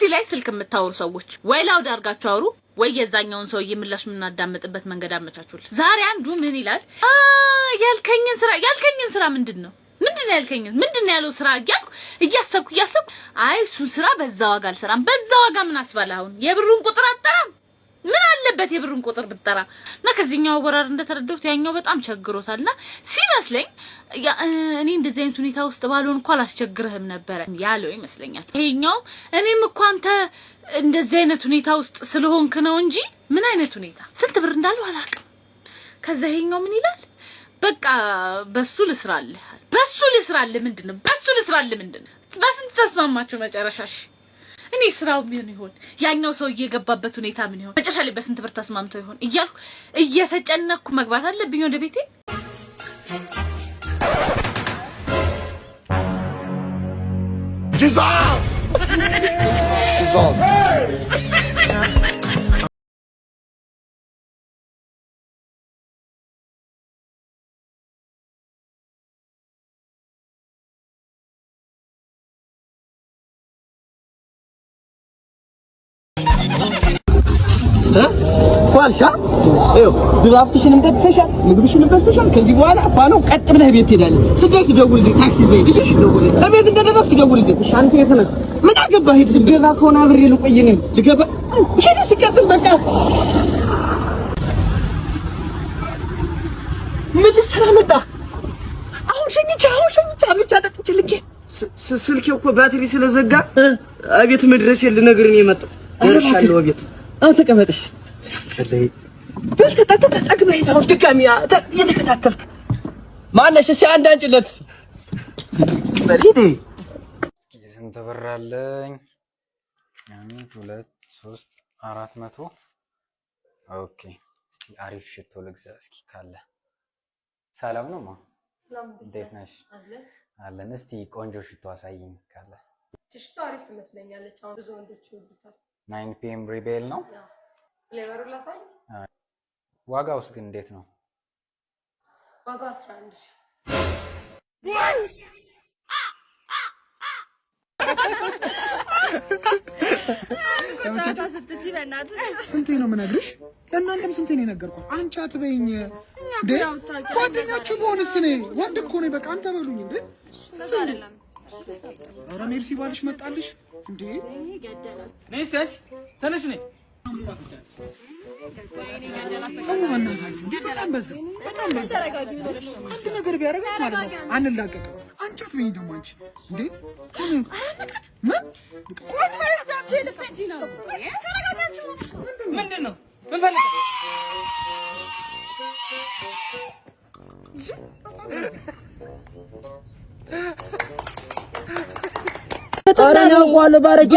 እዚህ ላይ ስልክ የምታወሩ ሰዎች ወይ ላውድ አድርጋችሁ አውሩ ወይ የዛኛውን ሰውዬ ምላሽ የምናዳምጥበት መንገድ አመቻቹልን። ዛሬ አንዱ ምን ይላል? ያልከኝን ስራ ምንድነው ምንድነው ያለው ስራ እያሰብኩ አይ እሱን ስራ በዛ ዋጋ አልሰራም። በዛ ዋጋ ምን አስባለ? አሁን የብሩን ቁጥር አጠራም ምን አለበት የብሩን ቁጥር ብትጠራ እና ከዚህኛው ወራር እንደተረዳሁት ያኛው በጣም ቸግሮታልና ሲመስለኝ እኔ እንደዚህ አይነት ሁኔታ ውስጥ ባልሆን እንኳን አላስቸግርህም ነበር ያለው ይመስለኛል። ይሄኛው እኔም እኮ አንተ እንደዚህ አይነት ሁኔታ ውስጥ ስለሆንክ ነው እንጂ ምን አይነት ሁኔታ ስንት ብር እንዳለው አላውቅም። ከዛ ይሄኛው ምን ይላል? በቃ በሱ ልስራልህ ምንድነው በስንት ተስማማችሁ መጨረሻሽ? እኔ ስራው ምን ይሆን ያኛው ሰው እየገባበት ሁኔታ ምን ይሆን መጨረሻ ላይ በስንት ብር ተስማምቶ ይሆን እያልኩ እየተጨነኩ መግባት አለብኝ ወደ ቤቴ። ኳልሻ ይኸው ድራፍትሽንም ጠጥተሻል፣ ምግብሽንም በልተሻል። ከዚህ በኋላ ፋኖ ቀጥ ብለህ ቤት ትሄዳለህ። ስደርስ ደውልልኝ፣ ታክሲ ዘይድ እሺ፣ ደውልልኝ። እቤት እንደደረስክ ደውልልኝ። እሺ፣ አንተ የት ነህ? ምን አገባህ? ሂድ፣ ዝም ብለህ ከሆነ አብሬ ልቆይ ነኝ። ልገባ ሂድ፣ ሲቀጥል በቃ ምን ልሰራ መጣህ? አሁን ሸኝቻ ብቻ ጠጥቼ ልኬ ስልኬ እኮ ባትሪ ስለዘጋ አቤት መድረስ ልነግርህ ነው የመጣው። ደርሻለሁ ቤት። ተቀመጥሽ ሲያስተለይ ተጠግበይ ነው ድጋሚ የተከታተልክ ማነሽ? እሺ አንድ አንጭለት በሪዲ እስኪ ስንት ብር አለኝ? 1 2 3 400 ኦኬ። እስኪ አሪፍ ሽቶ ልግዛ እስኪ ካለ። ሰላም ነው ማ? እንዴት ነሽ? አለን። እስቲ ቆንጆ ሽቶ አሳይኝ ካለ። ሽቶ አሪፍ ትመስለኛለች። አሁን ብዙ ወንዶች ይወዱታል። 9 PM ሪቤል ነው። ፍሌቨሩ ላሳይ። ዋጋውስ ግን እንዴት ነው? ዋጋው 11 ስንቴ ነው የምነግርሽ? ለእናንተም ስንቴ ነው የነገርኩት? አንቺ አትበይኝ እንዴ! ጓደኛችሁ በሆንስ እኔ ወንድ እኮ ነኝ። በቃ አንተ በሉኝ እንዴ! ኧረ ሜርሲ ባልሽ መጣልሽ እንዴ! ነይስ ተነሽ ነይ። በጣም በዛ አንድ ነገር ቢያደርጋት ማለት ነው አንላቀቅም። አንቺ አትበይኝ ደግሞ አንቺ እንዴ! ምንድን ነው ምን ፈልገህ? አረኛው ቋል ባረቂ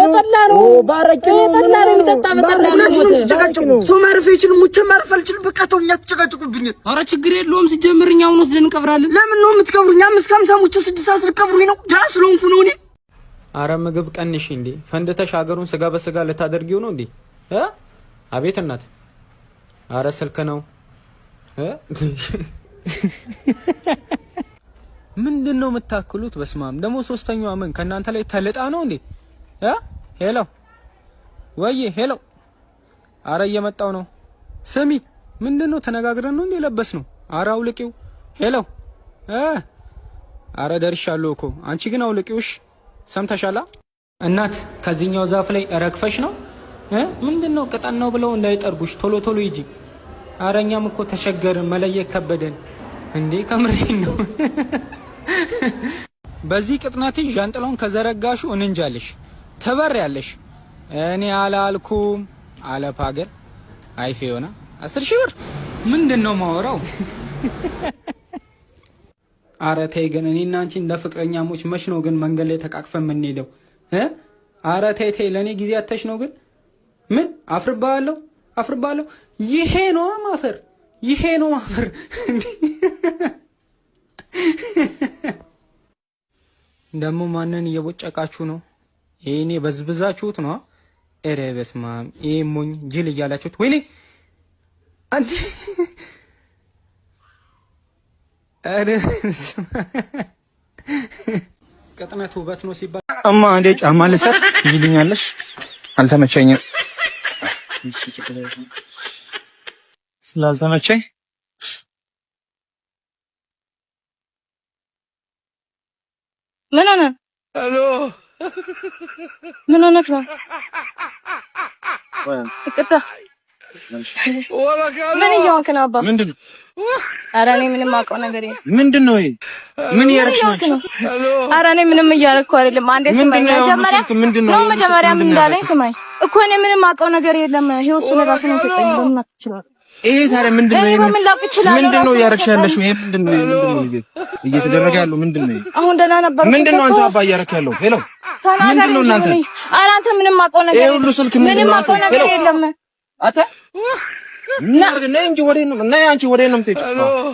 ነው ባረቂ ነው የሚጠጣ በጠላ ነው። ሰው ማረፍ ይችላል፣ ሙቼ ማረፍ አልችልም። በቃ ተውኛ፣ ተጨቃጨቁብኝ። ኧረ ችግር የለውም። ሲጀምርኛ አሁን ወስደን እንቀብራለን። ለምን ነው የምትቀብሩኝ? 5:50 ሙቼ 6 ሰዓት ልቀብሩኝ ነው? ዳ ስለሆንኩ ነው እኔ። አረ ምግብ ቀንሽ እንዴ! ፈንድተሽ ሀገሩን ስጋ በስጋ ልታደርጊው ነው እንዴ? አቤት እናት። አረ ስልክ ነው ምንድነው የምታክሉት? በስማም ደግሞ ሶስተኛው ምን ከናንተ ላይ ተልጣ ነው እንዴ? ሄሎ ወይ ሄሎ። አረ እየመጣው ነው። ስሚ ምንድነው ተነጋግረን ነው እንዴ ለበስነው? አረ አውልቂው። ሄሎ አረ ደርሻለሁ እኮ አንቺ ግን አውልቂውሽ። ሰምተሻላ? እናት ከዚህኛው ዛፍ ላይ ረግፈሽ ነው ምንድነው? ቅጠል ነው ብለው እንዳይጠርጉሽ ቶሎ ቶሎ ይጂ። አረኛም እኮ ተሸገርን፣ መለየት ከበደን እንዴ። ከምሬን ነው። በዚህ ቅጥነትሽ ዣንጥላውን ከዘረጋሹ እንንጃለሽ ትበሪያለሽ። እኔ አላልኩም አለፓገር አይፌ ሆና 10,000 ብር ምንድነው ማወራው? አረ ተይ ግን እኔና አንቺ እንደ ፍቅረኛሞች መች ነው ግን መንገድ ላይ ተቃቅፈን የምንሄደው? አረ ተይ ተይ፣ ለኔ ጊዜ አተሽ ነው ግን ምን አፍርባለሁ። ይሄ ነው ማፈር፣ ይሄ ነው ማፈር። ደግሞ ማንን እየቦጨቃችሁ ነው? ይሄኔ በዝብዛችሁት ነው። ኧረ በስመ አብ፣ ይሄ ሞኝ ጅል እያላችሁት ወይኔ አንቺ ኧረ ቅጥነት ውበት ነው ሲባል እማ እንደ ጫማ ልሰር ይልኛለሽ። አልተመቸኝም። ስላልተመቸኝ ምን ሆነ? ሄሎ ምን ሆነህ ነው? ይቅርታ ምን እየሆንክ ነው አባ? ምንድነው? ኧረ እኔ ምንም አውቀው ነገር የለም። ምንድነው ይሄ? ምን እያደረግሽ ነው? ኧረ እኔ ምንም እያደረግኩ አይደለም። አንዴ ስማኝ መጀመሪያ ምን እንዳለኝ ስማኝ እኮ እኔ ምንም አውቀው ነገር የለም። ህይወት እሱ እራሱ ነው የሰጠኝ። በምን አትችላል? ይሄ ታዲያ ምንድነው? ይሄ ምንድነው እያደረግሽ ያለሽው? ይሄ ምንድነው እየተደረገ ያለው? ምንድነው? አሁን ደህና ነበር። ምንድነው አንተ አባ እያደረግሽ ያለው? ሄሎ ምንድነው እናንተ? ኧረ አንተ ምንም አውቀው ነገር ይሄ ሁሉ ስልክ ምንም አውቀው ነገር የለም። አታ እናርግ ነኝ እንጂ ወዴት ነው? እና አንቺ ወዴት ነው የምትሄጂው?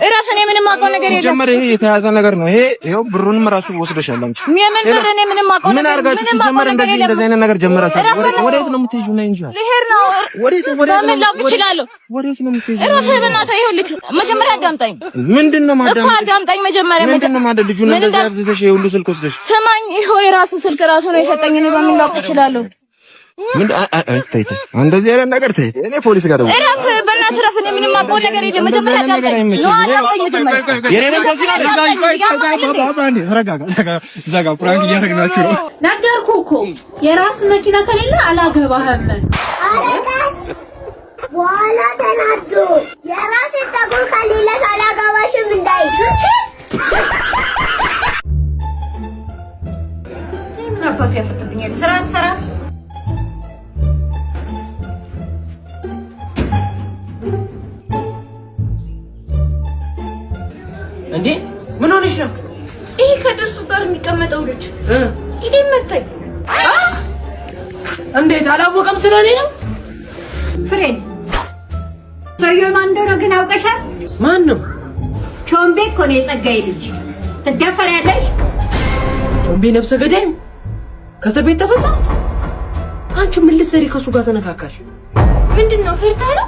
እራስ እኔ ምንም አውቀው ነገር የለም። ጀመረ ይሄ የተያዘ ነገር ነው። ይሄ ይሄው ብሩንም ራሱ ወስደሻል አንቺ። የምን ብር? እኔ ምንም አውቀው ነገር ምን አርጋችሁ ጀመረ? እንደዚህ አይነት ነገር ጀመራችሁ። ወዴት ነው የምትሄጂው? ነኝ እንጂ ልሄድ ነው። ወዴት ነው? በምን ላውቅ እችላለሁ? ወዴት ነው የምትሄጂው? እራስ በእናትህ ይኸውልህ፣ መጀመሪያ አዳምጣኝ። ምንድነው ማዳምጣኝ? እኮ አዳምጣኝ መጀመሪያ። ምንድነው ማዳም? ልጁን እንደዚህ አብዝተሽ ይሄ ሁሉ ስልክ ወስደሽ ስማኝ። ይኸው የራሱ ስልክ ራሱ ነው የሰጠኝ። እኔ በምን ላውቅ እችላለሁ? ምን ተይ እንደዚህ አይነት ነገር ተይ። እኔ ፖሊስ ጋር ደውል። እረፍ በእናትህ እረፍ። እኔ ምንም አውቀው ነገር የለም። መጀመሪያ አዳምጠኝ። ነገርኩህ እኮ የራስ መኪና ከሌለ አላገባህም። አረጋስ በኋላ ተናዶ የራስ ፀጉር ከሌለ አላገባሽም እንዳይል ምን አባክ ያፈጥብኛል? ስራ ስራ እንዴ ምን ሆነሽ ነው? ይሄ ከድርሱ ጋር የሚቀመጠው ልጅ ይሄ መጣኝ። እንዴት አላወቀም? ስለኔ ነው ፍሬን ሰውየው ማን እንደሆነ ግን አውቀሻል? ማን ነው? ቾምቤ እኮ ነው የጸጋዬ ልጅ። ትደፈሪያለሽ? ቾምቤ ነፍሰ ገዳይ ከእስር ቤት ተፈታ። አንቺ ምን ልትሰሪ ከሱ ጋር ተነካካሽ? ምንድነው ፈርታ ነው?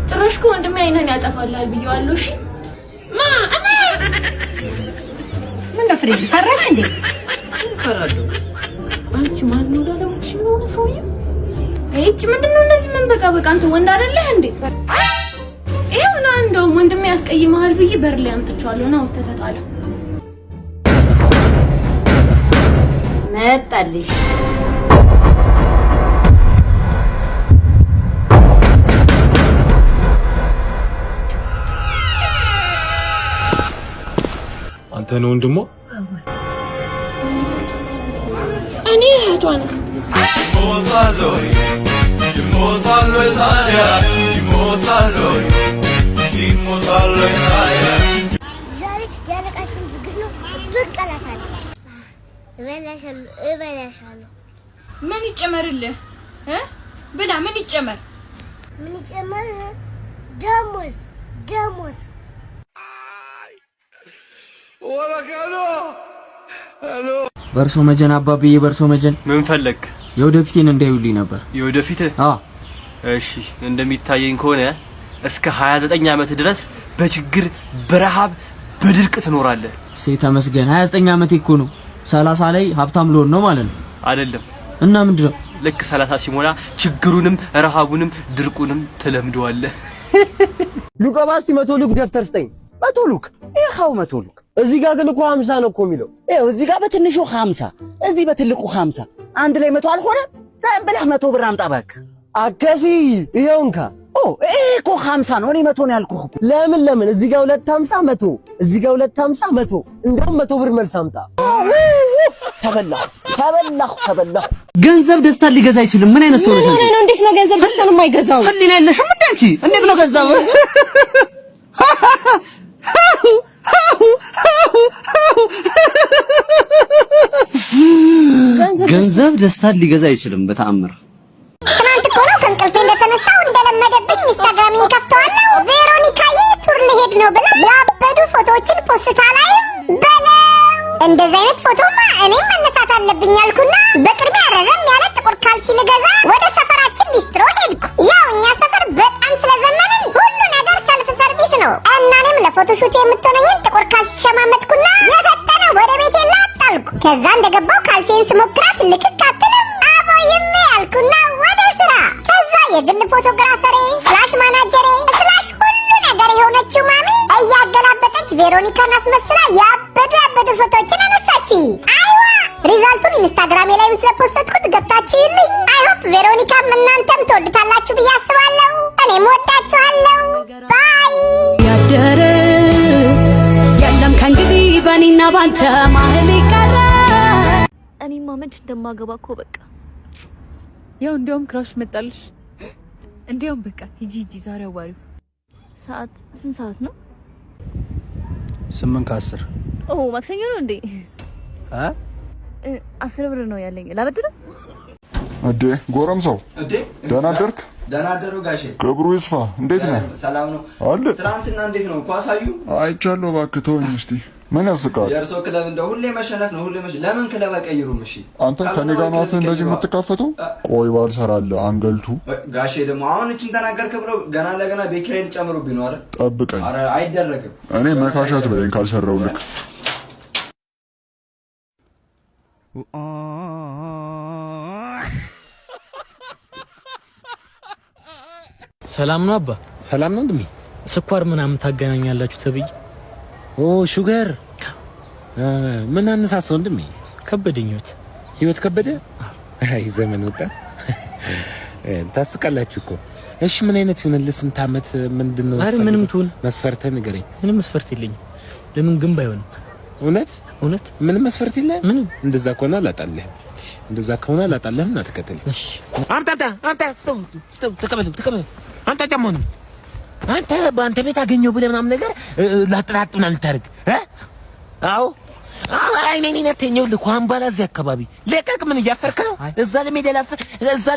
ጭራሽ እኮ ወንድሜ አይነን ያጠፋላል ብየዋለሁ። እሺ ምን ነው ፍሬን ፈራሽ እንዴ? ፈራለሁ። አንቺ ማን ነው ዳላውሽ ነው ሰውዬው? እቺ ምንድነው እንደዚህ ምን በቃ አንተ ወንድ አይደለህ እንዴ? ይሄው ነው እንደውም ወንድሜ ያስቀይመሃል ብዬ በር ላይ አምጥቼዋለሁ። ነው ተተጣለ መጣልሽ። አንተ ነው ወንድሞ? እኔ እህቷ ነኝ። ዛሬ ያለቃችን ድግስ ነው። ብቅ እላታለሁ። እበላሻለሁ። ምን ይጨመርልህ? ብላ ምን ይጨመር? ምን ይጨመር? ደሞዝ ደሞዝ በርሶ መጀን አባብዬ፣ በርሶ መጀን ምን ፈለክ? የወደፊቴን እንዳይውልኝ ነበር። የወደፊት? አዎ። እሺ፣ እንደሚታየኝ ከሆነ እስከ 29 ዓመት ድረስ በችግር በረሃብ በድርቅ ትኖራለህ። ተመስገን 29 ዓመቴ እኮ ነው። 30 ላይ ሀብታም ልሆን ነው ማለት ነው። አይደለም። እና ምንድነው? ልክ 30 ሲሞላ ችግሩንም ረሃቡንም ድርቁንም ትለምደዋለህ። ሉቃባስ 100 ሉክ ደፍተር ስጠኝ። 100 ሉክ ይኸው 100 ሉክ። እዚህ ጋር ግን እኮ 50 ነው እኮ የሚለው። ይኸው እዚህ ጋር በትንሹ 50፣ እዚህ በትልቁ 50፣ አንድ ላይ 100 አልሆነ። ዝም ብለህ 100 ብር አምጣ እባክህ። አከሲ ይኸው እንካ። ይሄ እኮ 50 ነው። እኔ 100 ነው ያልኩህ እኮ። ለምን እዚህ ጋር 250 100፣ እዚህ ጋር 250 100፣ እንደውም 100 ብር መልስ አምጣ። ተበላሁ። ገንዘብ ደስታ ሊገዛ አይችልም። ምን አይነት ሰው ነሽ? እንዴት ነው ገንዘብ ደስታን የማይገዛው? ህሊና የለሽም እንዴ አንቺ? እንዴት ነው ገንዘብ ገንዘብ ደስታን ሊገዛ አይችልም በተአምር። ትናንት እኮ ነው ከእንቅልፌ እንደተነሳው እንደለመደብኝ ኢንስታግራሚን ከፍተዋለሁ። ቬሮኒካዬ ቱር ልሄድ ነው ብላ ያበዱ ፎቶዎችን ፖስታ ላይ በለው። እንደዚህ አይነት ፎቶማ እኔም መነሳት አለብኝ አልኩና በቅድሚያ ረዘም ያለ ጥቁር ካልሲ ልገዛ ወደ ሰፈራችን ሊስትሮ ሄድኩ። ያው እኛ ሰፈር በጣም ስለዘመንን ሁሉ ነገር ሰልፍ ሰርቪስ ነው እና እኔም ለፎቶሹት የምትሆነኝን ጥቁር ካልሲ ሸማመጥኩና የፈጠነ ወደ ቤቴ ላጣልኩ። ከዛ እንደገባው ካልሲን ስሞክራት ልክክ አትልም። አቦ ይሜ ያልኩና ቬሮኒካን አስመስላ ያበዱ ፎቶዎችን አነሳችኝ። አይዋ ሪዛልቱን ኢንስታግራም ላይ ስለፖስትኩት ገብታችሁ ይልኝ። አይ ሆፕ ቬሮኒካም እናንተም ትወዱታላችሁ ብዬ አስባለሁ። እኔም ወዳችኋለሁ። ባይ ያደረ የለም ከእንግዲህ በእኔና ባንተ መሀል ይቀረ። እኔማ መች እንደማገባ እኮ በቃ ያው እንዲያውም ክራሽ መጣልሽ። እንዲያውም በቃ ሂጂ ዛሬ አዋሪው ሰዓት ስንት ሰዓት ነው? 8 ከ10 ማክሰኞ ነው እንዴ? 10 ብር ነው ያለኝ ላበድር። እንዴ ጎረምሳው ደህና አደርክ? ደህና አደሩ ጋሼ። ክብሩ ይስፋ። እንዴት ነህ? ሰላም ነው አለ። ትናንትና እንዴት ነው ኳስ አዩ? አይቻለሁ። እባክህ ተወኝ እስቲ። ምን ያስቃል? የእርሶ ክለብ እንደው ሁሌ መሸነፍ ነው፣ ሁሌ ለምን ክለብ አይቀይሩም? እሺ አንተ ከኔ ጋር ነው አፍህ እንደዚህ የምትካፈተው? ቆይ ባልሰራልህ አንገልቱ። ጋሼ ደግሞ አሁን እቺን ተናገርክ ብሎ ገና ለገና ቤት ኪራይ ሊጨምሩብኝ ነው አይደል? ጠብቀኝ። ኧረ አይደረግም። እኔ መካሻት ብለኝ ካልሰራውልክ። ሰላም ነው አባ? ሰላም ነው ወንድሜ። ስኳር ምናምን ታገናኛላችሁ ተብዬ። ሹገር ምን አነሳሳው ወንድሜ? ከበደኝ ህይወት ከበደ። አይ ዘመን ወጣት ታስቃላችሁ እኮ። እሺ ምን አይነት ይሆንልህ? ስንት ዓመት? ምንድነው? አረ ምንም ትሁን መስፈርትህ ንገረኝ። ምንም መስፈርት የለኝም። ለምን ግን ባይሆንም? እውነት ምንም መስፈርት የለህም? ምንም። እንደዛ ከሆነ አላጣልህም። እና ተከተል። እሺ አንተ ስጠው ተቀበል። አንተ ጀመኑ አንተ በአንተ ቤት አገኘው ብለህ ምናምን ነገር ላጥላጥ ምናምን ልታደርግ አዎ አይኔን ነተኛው ልኳን ባላ እዚህ አካባቢ ለቀቅ። ምን እያፈርክ ነው? እዛ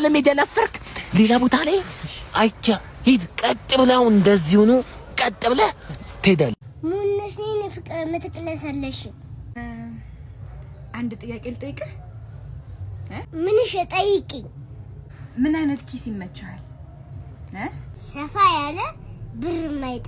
ለሜዳ ላፈርክ ሌላ ቦታ ላይ አይቻ ሂድ። ቀጥ ብለው እንደዚህ ሆኖ ቀጥ ብለህ ትሄዳለህ። ሙነሽ ነኝ ፍቅር ምትጥለሰለሽ። አንድ ጥያቄ ልጠይቅህ። ምንሽ ጠይቂኝ። ምን አይነት ኪስ ይመችሃል? ሰፋ ያለ ብር ማይጥ